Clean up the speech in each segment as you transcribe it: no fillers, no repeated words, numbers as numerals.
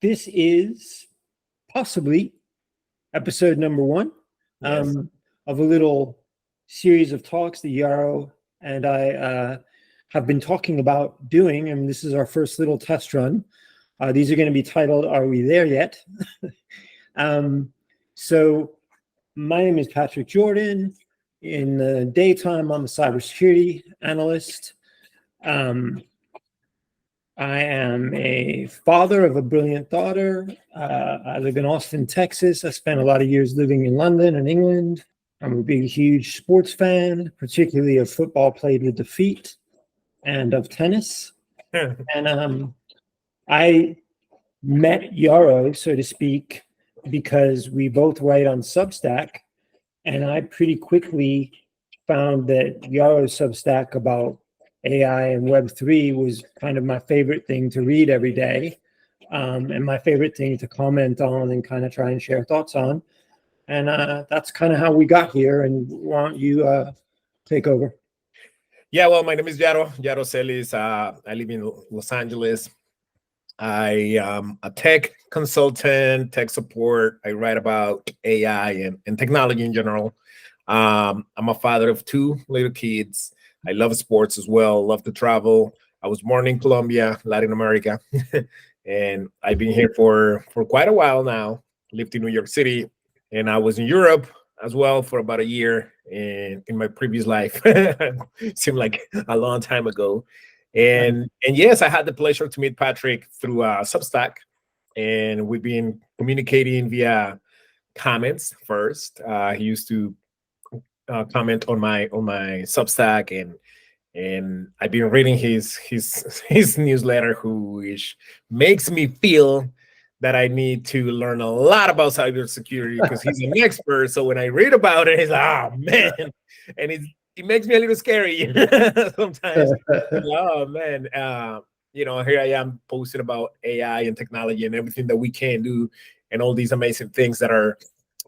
this is possibly episode number 1 Yes. of a little series of talks that Yaro and I have been talking about doing, and this is our first little test run. These are going to be titled, Are We There Yet? So my name is Patrick Jordan. In the daytime, I'm a cybersecurity analyst. I am a father of a brilliant daughter. I live in Austin, Texas. I spent a lot of years living in London and England. I'm a big, huge sports fan, particularly of football played with the feet and of tennis. And I met Yaro, so to speak, because we both write on Substack. And I pretty quickly found that Yaro's Substack about AI and Web3 was kind of my favorite thing to read every day, and my favorite thing to comment on and kind of try and share thoughts on. And that's kind of how we got here. And why don't you take over? Yeah, well, my name is Yaro Celis. I live in Los Angeles. I am a tech consultant, tech support. I write about AI and technology in general. I'm a father of 2 little kids. I love sports as well, love to travel. I was born in Colombia, Latin America, and I've been here for quite a while now. Lived in New York City, and I was in Europe as well for about a year in my previous life. Seemed like a long time ago. And yes, I had the pleasure to meet Patrick through Substack, and we've been communicating via comments first. He used to comment on my Substack, and I've been reading his newsletter, which makes me feel that I need to learn a lot about cybersecurity because he's an expert. So when I read about it, he's like, oh man, and it makes me a little scary sometimes. Oh man, here I am posting about AI and technology and everything that we can do, and all these amazing things that are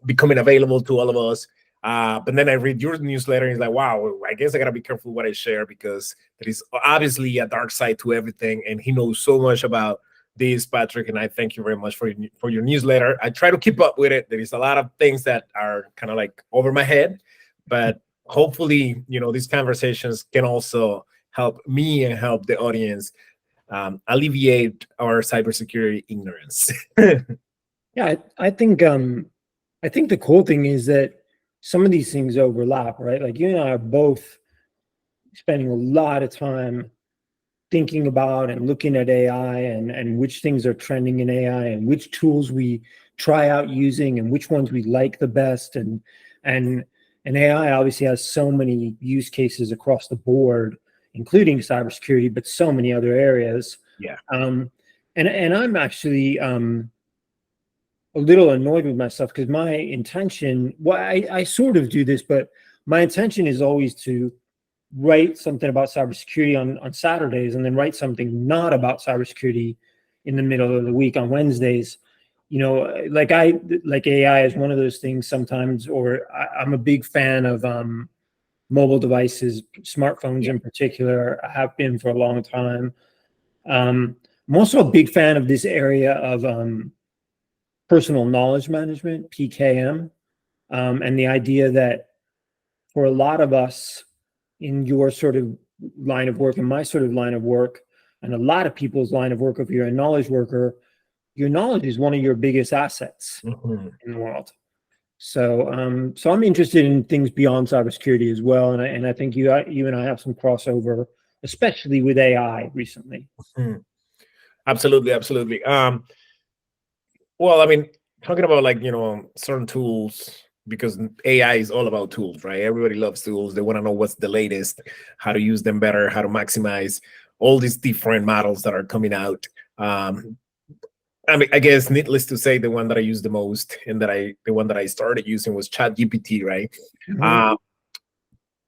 becoming available to all of us. But then I read your newsletter and it's like, wow, I guess I gotta be careful what I share because there is obviously a dark side to everything, and he knows so much about this, Patrick. And I thank you very much for your newsletter. I try to keep up with it. There is a lot of things that are kind of like over my head, but hopefully, these conversations can also help me and help the audience alleviate our cybersecurity ignorance. Yeah, I think the cool thing is that some of these things overlap, right? Like you and I are both spending a lot of time thinking about and looking at AI and which things are trending in AI and which tools we try out using and which ones we like the best. And AI obviously has so many use cases across the board, including cybersecurity, but so many other areas. Yeah. And I'm actually a little annoyed with myself because my intention, I sort of do this, but my intention is always to write something about cybersecurity on Saturdays and then write something not about cybersecurity in the middle of the week on Wednesdays. Like AI is one of those things sometimes, or I'm a big fan of mobile devices, smartphones in particular. I have been for a long time. I'm also a big fan of this area of personal knowledge management, PKM, and the idea that for a lot of us in your sort of line of work and my sort of line of work, and a lot of people's line of work, if you're a knowledge worker, your knowledge is one of your biggest assets in the world. So I'm interested in things beyond cybersecurity as well, and I think you and I have some crossover, especially with AI recently. Absolutely. Well, I mean, talking about certain tools, because AI is all about tools, right? Everybody loves tools. They want to know what's the latest, how to use them better, how to maximize all these different models that are coming out. I mean, I guess needless to say, the one that I use the most and the one that I started using was ChatGPT, right?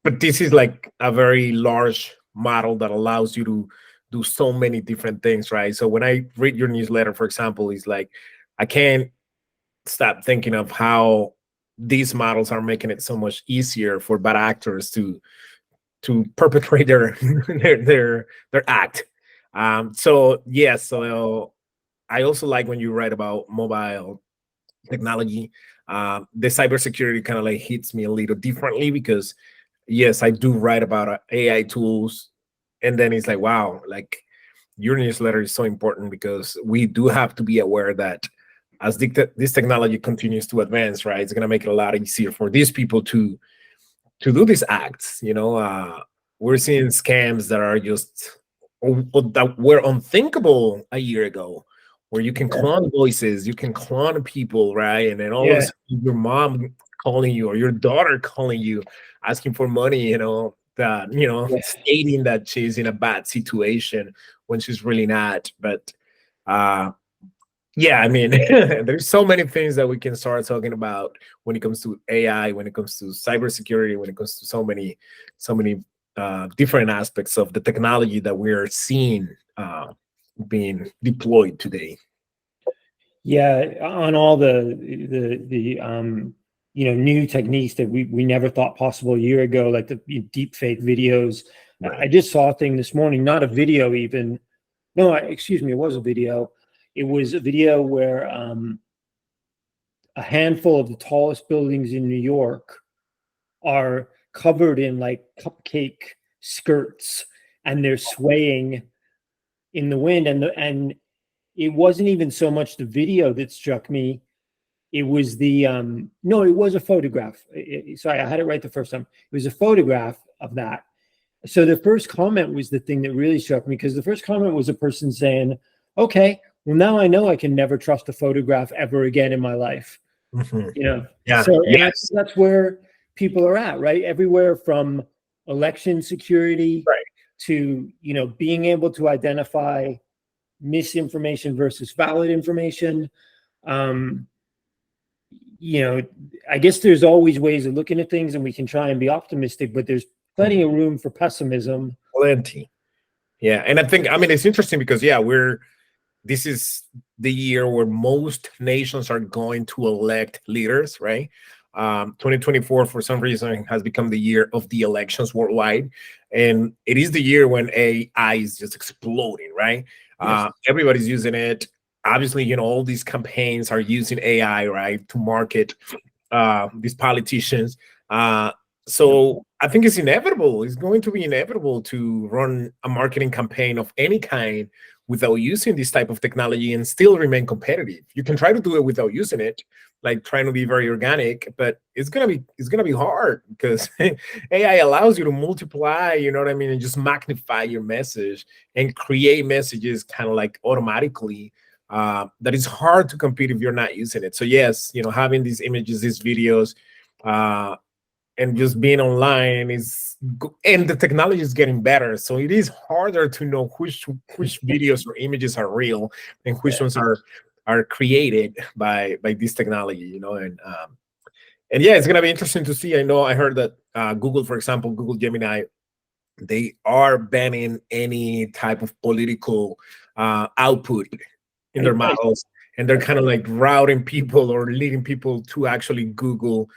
But this is like a very large model that allows you to do so many different things, right? So when I read your newsletter, for example, it's like, I can't stop thinking of how these models are making it so much easier for bad actors to perpetrate their act. So I also like when you write about mobile technology. The cybersecurity kind of like hits me a little differently because yes, I do write about AI tools, and then it's like, wow, like your newsletter is so important because we do have to be aware that as this technology continues to advance, right, it's going to make it a lot easier for these people to do these acts. We're seeing scams that are just that were unthinkable a year ago, where you can clone voices, you can clone people, right? And then all of a sudden your mom calling you or your daughter calling you, asking for money, stating that she's in a bad situation when she's really not. But yeah, I mean, there's so many things that we can start talking about when it comes to AI, when it comes to cybersecurity, when it comes to so many different aspects of the technology that we're seeing being deployed today. Yeah, on all the new techniques that we never thought possible a year ago, like the deep fake videos. Right. I just saw a thing this morning, not a video even. No, excuse me, it was a video. It was a video where a handful of the tallest buildings in New York are covered in like cupcake skirts, and they're swaying in the wind. And it wasn't even so much the video that struck me. It was the no, it was a photograph. Sorry, I had it right the first time. It was a photograph of that. So the first comment was the thing that really struck me, because the first comment was a person saying, okay, well, now I know I can never trust a photograph ever again in my life. Yeah. So that's where people are at, right? Everywhere from election security to being able to identify misinformation versus valid information. I guess there's always ways of looking at things, and we can try and be optimistic, but there's plenty of room for pessimism. Plenty. Yeah. And I think, it's interesting because, this is the year where most nations are going to elect leaders, right? 2024, for some reason, has become the year of the elections worldwide. And it is the year when AI is just exploding, right? Yes. Everybody's using it. Obviously, all these campaigns are using AI, right, to market these politicians. So I think it's inevitable. It's going to be inevitable to run a marketing campaign of any kind without using this type of technology and still remain competitive. You can try to do it without using it, like trying to be very organic, but it's gonna be hard because AI allows you to multiply, and just magnify your message and create messages kind of like automatically. That is hard to compete if you're not using it. So yes, having these images, these videos, and just being online and the technology is getting better, so it is harder to know which videos or images are real and which ones are created by this technology, and yeah, it's gonna be interesting to see. I heard that Google, for example, Google Gemini, they are banning any type of political output in their models, and they're kind of like routing people or leading people to actually Google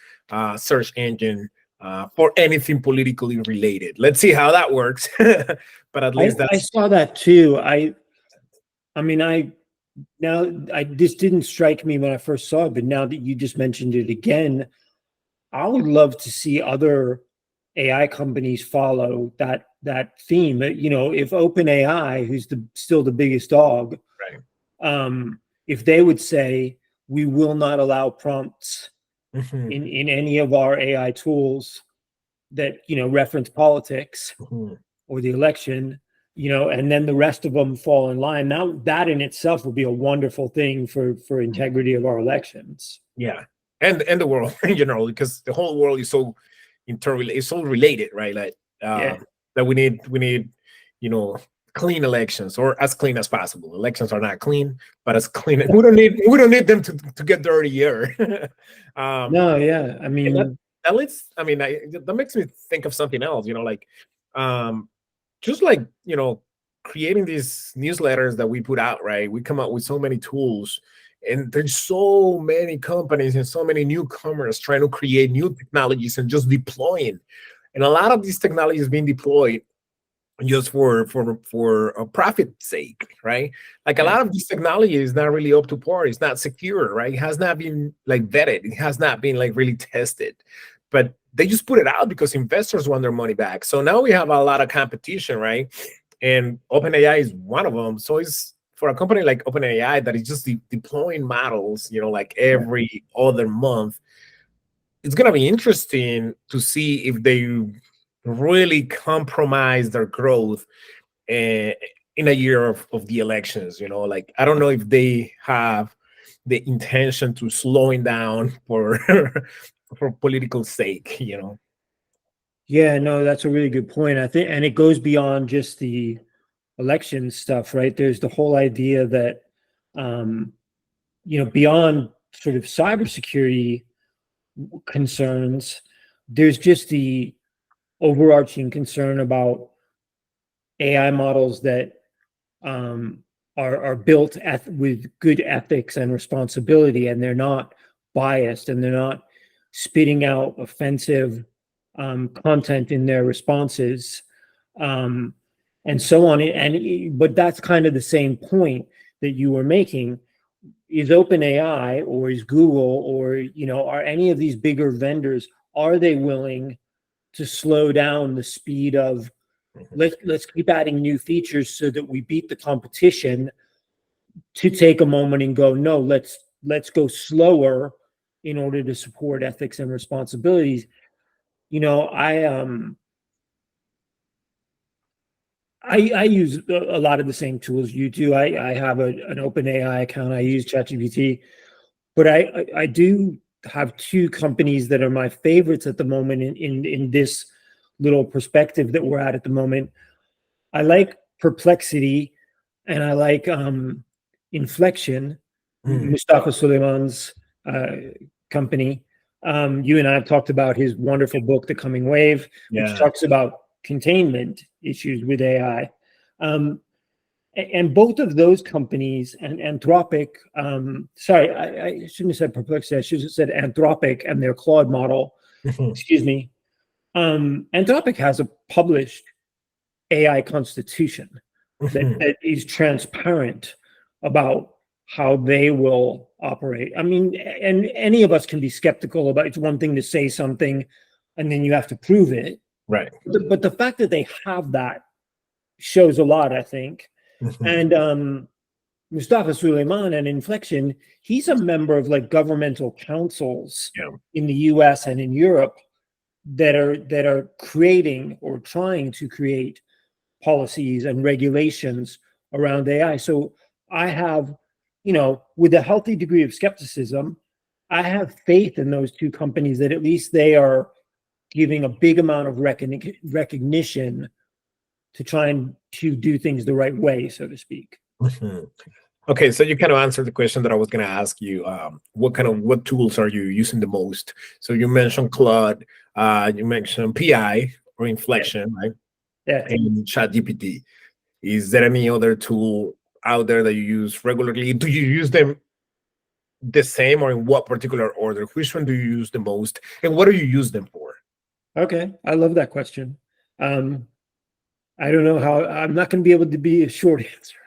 search engine for anything politically related. Let's see how that works. But at least I saw that too. This didn't strike me when I first saw it, but now that you just mentioned it again, I would love to see other AI companies follow that theme. If OpenAI, who's still the biggest dog, right, if they would say, we will not allow prompts in any of our AI tools that reference politics or the election, and then the rest of them fall in line. Now that in itself would be a wonderful thing for integrity of our elections. Yeah, and the world in general, because the whole world is so interrelated, it's so related, right? Like that we need clean elections, or as clean as possible. Elections are not clean, but as clean. We don't need them to get dirty here. No, yeah, that makes me think of something else. Just like creating these newsletters that we put out, right? We come out with so many tools, and there's so many companies and so many newcomers trying to create new technologies and just deploying. And a lot of these technologies being deployed just for a profit sake, right? Like a Yeah. lot of this technology is not really up to par. It's not secure, right? It has not been like vetted. It has not been like really tested. But they just put it out because investors want their money back. So now we have a lot of competition, right? And OpenAI is one of them. So it's for a company like OpenAI that is just deploying models, like Yeah. every other month. It's gonna be interesting to see if they really compromise their growth uh, in a year of the elections. Like I don't know if they have the intention to slowing down for for political sake. Yeah, no, that's a really good point. I think, and it goes beyond just the election stuff, right? There's the whole idea that, um, beyond sort of cybersecurity concerns, there's just the overarching concern about AI models that are built with good ethics and responsibility, and they're not biased, and they're not spitting out offensive content in their responses, um, and so on. But that's kind of the same point that you were making. Is OpenAI or is Google or are any of these bigger vendors, are they willing to slow down the speed of let's keep adding new features so that we beat the competition, to take a moment and go, no, let's go slower in order to support ethics and responsibilities. I use a lot of the same tools you do. I have an open AI account. I use ChatGPT, but I do have two companies that are my favorites at the moment in this little perspective that we're at the moment. I like Perplexity, and I like Inflection, Mm, Mustafa Suleiman's company. You and I have talked about his wonderful book, The Coming Wave, which yeah. talks about containment issues with AI. And both of those companies, and Anthropic, sorry, I shouldn't have said Perplexity, I should have said Anthropic and their Claude model, excuse me. Anthropic has a published AI constitution that is transparent about how they will operate. I mean, and any of us can be skeptical about, it's one thing to say something and then you have to prove it. Right. But the fact that they have that shows a lot, I think. And Mustafa Suleiman and Inflection, he's a member of like governmental councils Yeah. in the US and in Europe that are creating or trying to create policies and regulations around AI. So I have, with a healthy degree of skepticism, I have faith in those two companies that at least they are giving a big amount of recognition to trying to do things the right way, so to speak. Okay, so you kind of answered the question that I was going to ask you. What tools are you using the most? So you mentioned Claude, you mentioned PI or Inflection, right? Yeah. And ChatGPT. Is there any other tool out there that you use regularly? Do you use them the same, or in what particular order? Which one do you use the most, and what do you use them for? Okay. I love that question. I don't know how, I'm not going to be able to be a short answer.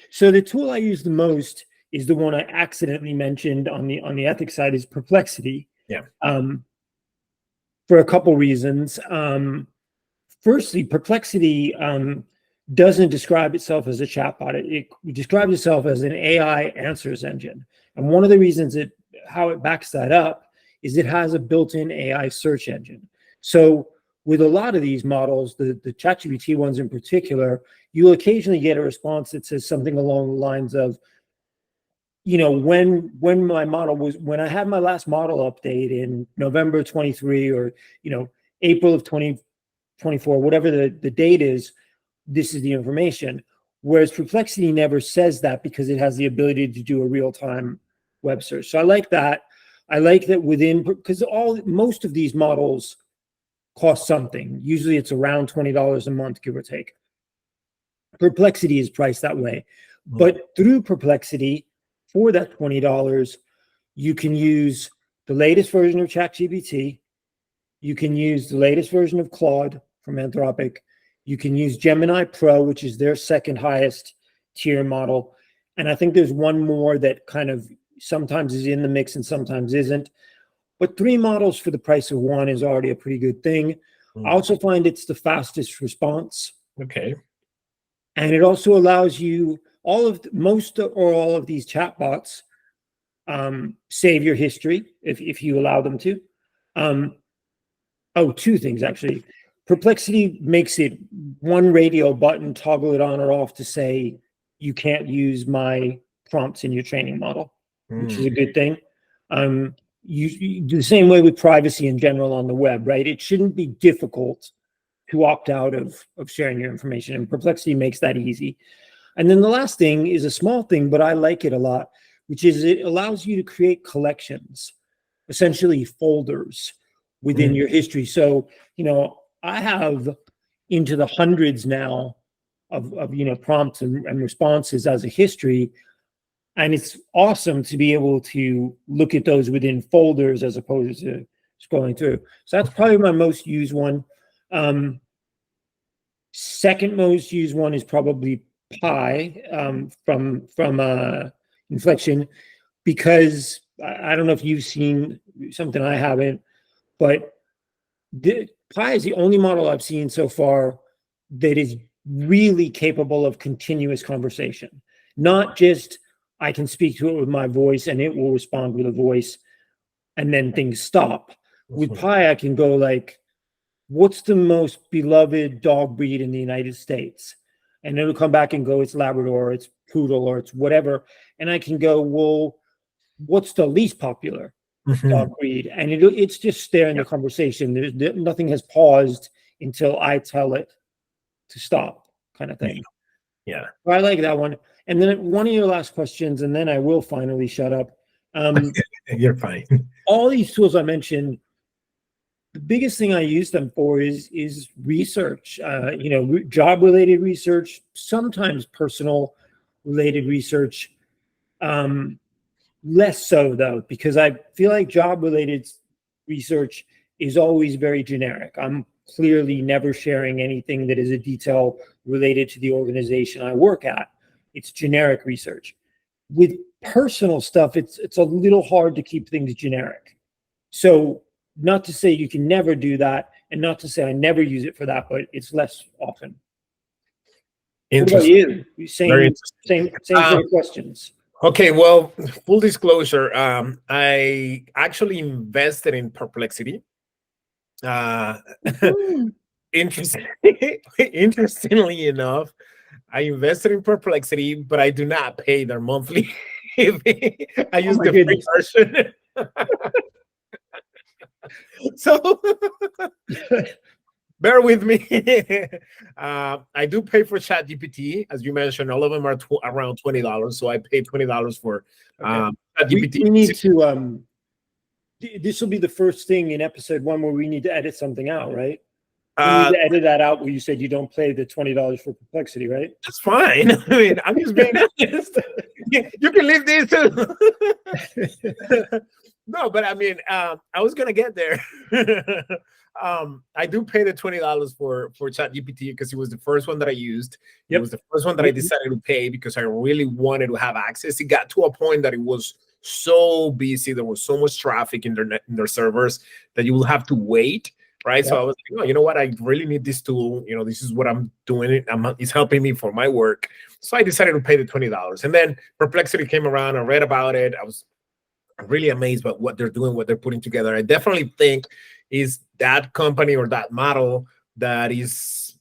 So the tool I use the most is the one I accidentally mentioned on the ethics side, is Perplexity. Yeah. For a couple reasons. Firstly, Perplexity doesn't describe itself as a chatbot. It describes itself as an AI answers engine. And one of the reasons how it backs that up is it has a built-in AI search engine. So with a lot of these models, the ChatGPT ones in particular, you'll occasionally get a response that says something along the lines of, when I had my last model update in November 23, or, April of 2024, whatever the date is, this is the information. Whereas Perplexity never says that, because it has the ability to do a real-time web search. So I like that. I like that because most of these models cost something. Usually it's around $20 a month, give or take. Perplexity is priced that way. But through Perplexity, for that $20, you can use the latest version of ChatGPT. You can use the latest version of Claude from Anthropic. You can use Gemini Pro, which is their second highest tier model. And I think there's one more that kind of sometimes is in the mix and sometimes isn't. But 3 models for the price of 1 is already a pretty good thing. I also find it's the fastest response. Okay. And it also allows you most or all of these chatbots save your history if you allow them to. 2 things actually. Perplexity makes it one radio button, toggle it on or off to say you can't use my prompts in your training model, which is a good thing. You do the same way with privacy in general on the web, right? It shouldn't be difficult to opt out of sharing your information, and Perplexity makes that easy. And then the last thing is a small thing, but I like it a lot, which is it allows you to create collections, essentially folders within your history. So, I have into the hundreds now of prompts and responses as a history. And it's awesome to be able to look at those within folders as opposed to scrolling through. So that's probably my most used one. Second most used one is probably Pi from Inflection, because I don't know if you've seen something I haven't, but Pi is the only model I've seen so far that is really capable of continuous conversation. Not just I can speak to it with my voice and it will respond with a voice and then things stop. With Pi, I can go like, what's the most beloved dog breed in the United States? And it'll come back and go, it's Labrador, it's Poodle, or it's whatever. And I can go, well, what's the least popular dog breed? And it's just there in the conversation. Nothing has paused until I tell it to stop, kind of thing. Yeah. I like that one. And then one of your last questions, and then I will finally shut up. You're fine. All these tools I mentioned, the biggest thing I use them for is research, job-related research, sometimes personal-related research. Less so, though, because I feel like job-related research is always very generic. I'm clearly never sharing anything that is a detail related to the organization I work at. It's generic research. With personal stuff, it's a little hard to keep things generic. So not to say you can never do that, and not to say I never use it for that, but it's less often. What about you? Same sort of questions. Okay, well, full disclosure, I actually invested in Perplexity. Interestingly enough, I invested in Perplexity, but I do not pay their monthly. I use the free version. So bear with me. I do pay for ChatGPT, as you mentioned. All of them are around $20, so I pay $20 for ChatGPT. We need to. This will be the first thing in episode 1 where we need to edit something out, right? We need to edit that out where you said you don't pay the $20 for Perplexity, right? That's fine. I mean, I'm just being honest. You can leave this too. No, but I mean, I was gonna get there. I do pay the $20 for ChatGPT because it was the first one that I used. It was the first one that I decided to pay because I really wanted to have access. It got to a point that it was so busy. There was so much traffic in their servers that you will have to wait. Right. Yep. So I was like, oh, you know what? I really need this tool. This is what I'm doing. It's helping me for my work. So I decided to pay the $20. And then Perplexity came around. I read about it. I was really amazed by what they're doing, what they're putting together. I definitely think is that company or that model that is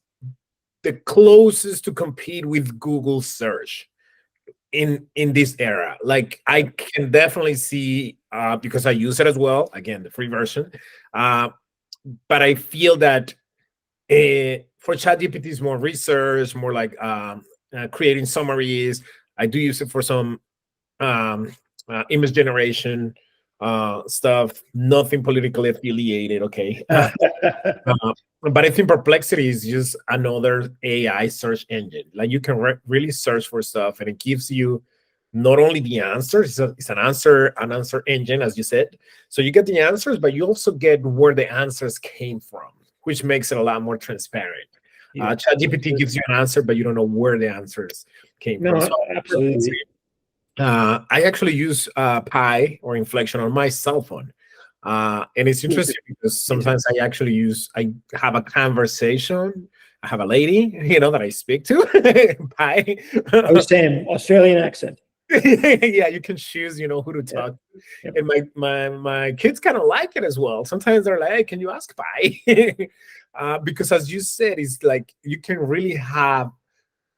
the closest to compete with Google search in this era. Like I can definitely see, because I use it as well, again, the free version, but I feel that for ChatGPT is more research, more like creating summaries. I do use it for some image generation stuff, nothing politically affiliated, okay? But I think Perplexity is just another AI search engine. Like you can really search for stuff, and it gives you not only the answers, it's an answer engine, as you said. So you get the answers, but you also get where the answers came from, which makes it a lot more transparent. Yeah. ChatGPT gives you an answer, but you don't know where the answers came from. No, So absolutely. I actually use Pi or Inflection on my cell phone. And it's interesting because sometimes I have a conversation. I have a lady, that I speak to. Pi. I was saying Australian accent. Yeah, you can choose, who to Yeah. talk to. Yep. And my kids kind of like it as well. Sometimes they're like, hey, can you ask Pi? Because as you said, it's like you can really have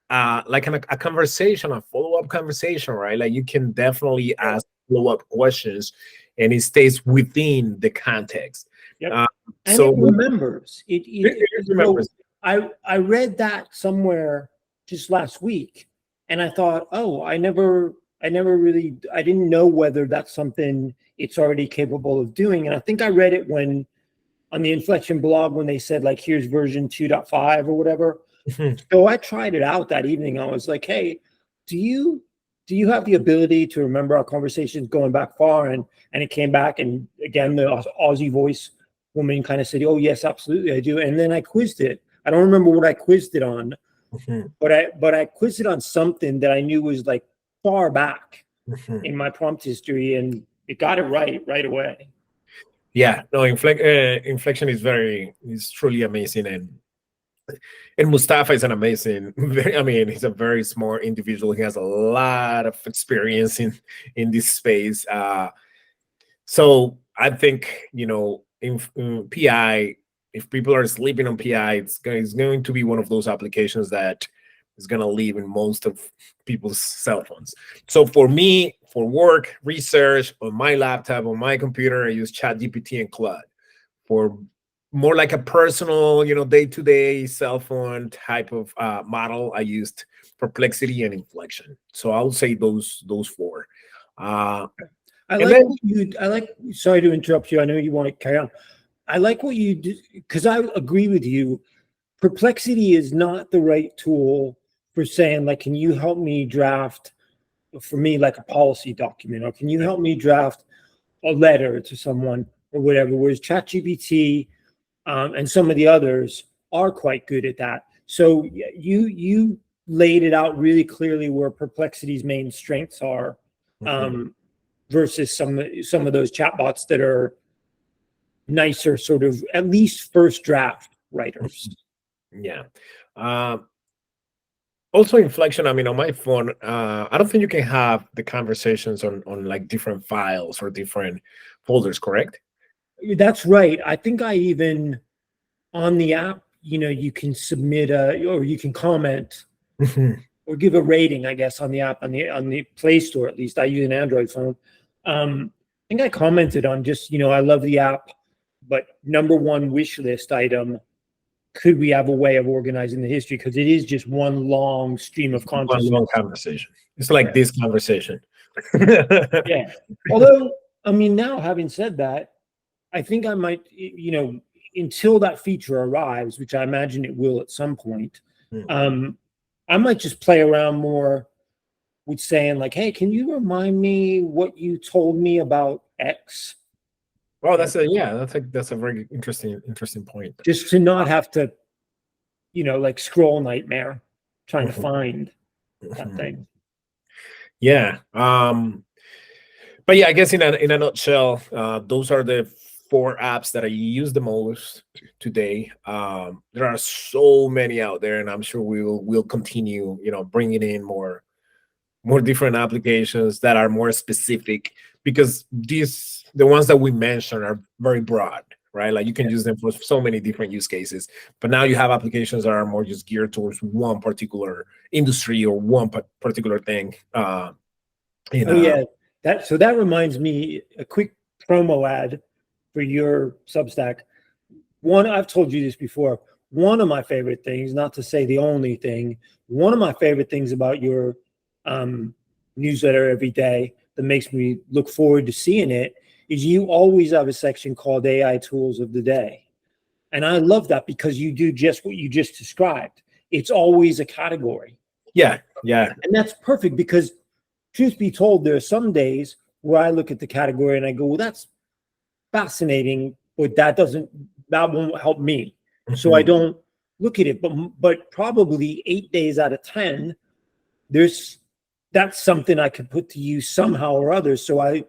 like a conversation, a follow-up conversation, right? Like you can definitely ask follow-up questions and it stays within the context. Yep. And So it remembers. it remembers. So I read that somewhere just last week, and I thought, oh, I didn't know whether that's something it's already capable of doing. And I think I read it when on the Inflection blog when they said like here's version 2.5 or whatever. So I tried it out that evening. I was like, hey, do you have the ability to remember our conversations going back far? And it came back, and again the Aussie voice woman kind of said, oh yes, absolutely I do. And then I quizzed it. I don't remember what I quizzed it on, but I quizzed it on something that I knew was like far back in my prompt history, and it got it right away. Yeah, no, Inflection is truly amazing, and Mustafa is an amazing. He's a very smart individual. He has a lot of experience in this space. So I think in PI, if people are sleeping on PI, it's going to be one of those applications that is going to live in most of people's cell phones. So for me, for work, research, on my laptop, on my computer, I use ChatGPT and Claude. For more like a personal, day-to-day cell phone type of model, I used Perplexity and Inflection. So I would say those four. Sorry to interrupt you. I know you want to carry on. I like what you do because I agree with you. Perplexity is not the right tool for saying like, can you help me draft for me like a policy document, or can you help me draft a letter to someone or whatever? Whereas ChatGPT and some of the others are quite good at that. So you laid it out really clearly where Perplexity's main strengths are. Versus some of those chatbots that are nicer, sort of at least first draft writers. Yeah. Also, Inflection. On my phone, I don't think you can have the conversations on like different files or different folders. Correct? That's right. I think I even on the app, you can submit or you can comment or give a rating, I guess, on the app on the Play Store. At least I use an Android phone. I think I commented on just, I love the app, but number one wish list item, could we have a way of organizing the history? Because it is just one long stream of consciousness. One long conversation. It's like this conversation. Yeah. Although, now having said that, I think I might, until that feature arrives, which I imagine it will at some point, I might just play around more with saying like, hey, can you remind me what you told me about X? Well, that's a very interesting point. Just to not have to, like scroll nightmare trying to find that thing. Yeah. But yeah, I guess in a nutshell, those are the 4 apps that I use the most today. There are so many out there, and I'm sure we'll continue, bringing in more different applications that are more specific, because the ones that we mentioned are very broad, right? Like you can use them for so many different use cases, but now you have applications that are more just geared towards one particular industry or one particular thing. That reminds me, a quick promo ad for your Substack. One, I've told you this before, one of my favorite things, not to say the only thing, one of my favorite things about your newsletter every day that makes me look forward to seeing it is you always have a section called AI Tools of the Day. And I love that because you do just what you just described. It's always a category. Yeah. And that's perfect because, truth be told, there are some days where I look at the category and I go, well, that's fascinating, but that won't help me. So I don't look at it, but probably 8 days out of 10, that's something I could put to use somehow or other. So I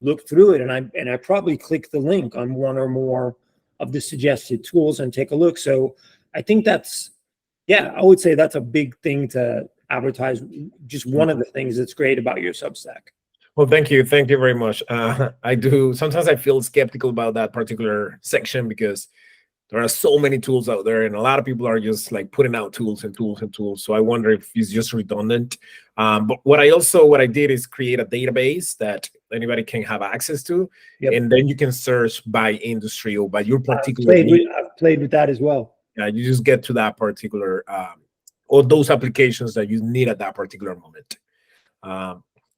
look through it, and I probably click the link on one or more of the suggested tools and take a look. So I think I would say that's a big thing to advertise. Just one of the things that's great about your Substack. Well, thank you very much. Sometimes I feel skeptical about that particular section because there are so many tools out there, and a lot of people are just like putting out tools and tools and tools. So I wonder if it's just redundant. But what I did is create a database that anybody can have access to, and then you can search by industry or by your particular. I've played with that as well. Yeah, you just get to that particular or those applications that you need at that particular moment.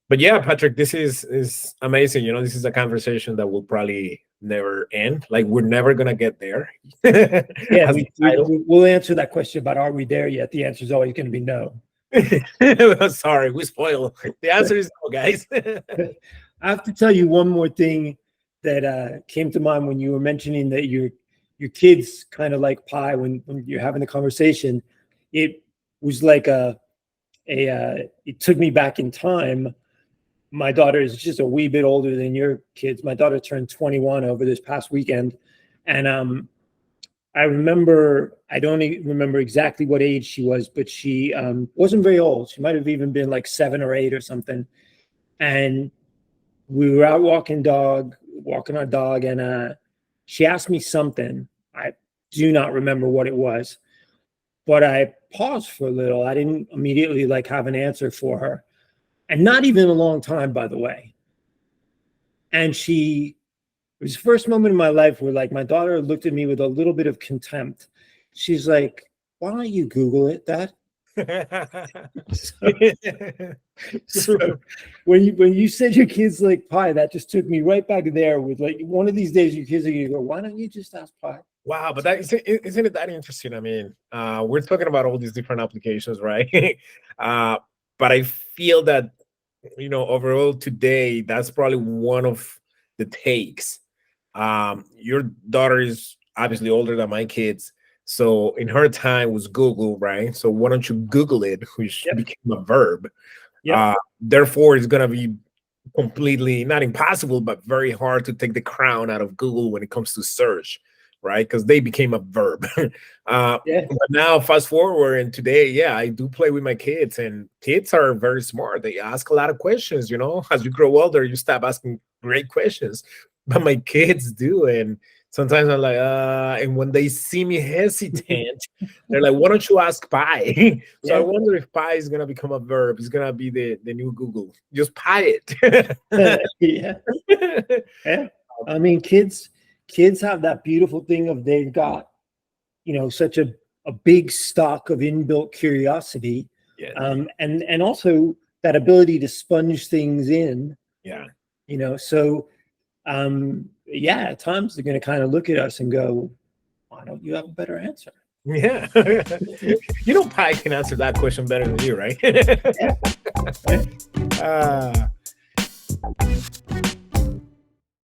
But yeah, Patrick, this is amazing. This is a conversation that will probably never end. Like, we're never gonna get there. Yeah, we'll answer that question about are we there yet. The answer is always going to be no. Sorry, we spoil. The answer is no, guys. I have to tell you one more thing that came to mind when you were mentioning that your kids kind of like pie when you're having the conversation. It was like it took me back in time. My daughter is just a wee bit older than your kids. My daughter turned 21 over this past weekend. And I don't even remember exactly what age she was, but she wasn't very old. She might have even been like 7 or 8 or something. And we were out walking our dog, and she asked me something. I do not remember what it was, but I paused for a little. I didn't immediately like have an answer for her. And not even a long time, by the way. And it was the first moment in my life where like my daughter looked at me with a little bit of contempt. She's like, "Why don't you Google it, Dad?" So when you said your kids like pie, that just took me right back there with like, one of these days your kids are gonna go, "Why don't you just ask pie?" Wow, but isn't it that interesting? I mean, we're talking about all these different applications, right? But I feel that, overall today, that's probably one of the takes. Your daughter is obviously older than my kids. So in her time was Google, right? So why don't you Google it, which became a verb. Therefore, it's going to be completely, not impossible, but very hard to take the crown out of Google when it comes to search. Right, because they became a verb. But now, fast forward, and today, I do play with my kids, and kids are very smart. They ask a lot of questions. As you grow older, you stop asking great questions, but my kids do, and sometimes I'm like, and when they see me hesitant, they're like, "Why don't you ask pie?" So I wonder if pie is gonna become a verb. It's gonna be the new Google. Just pie it. I mean, kids have that beautiful thing of they've got, such a big stock of inbuilt curiosity, and also that ability to sponge things in. So at times they're going to kind of look at us and go, "Why don't you have a better answer?" Yeah. Pi can answer that question better than you, right?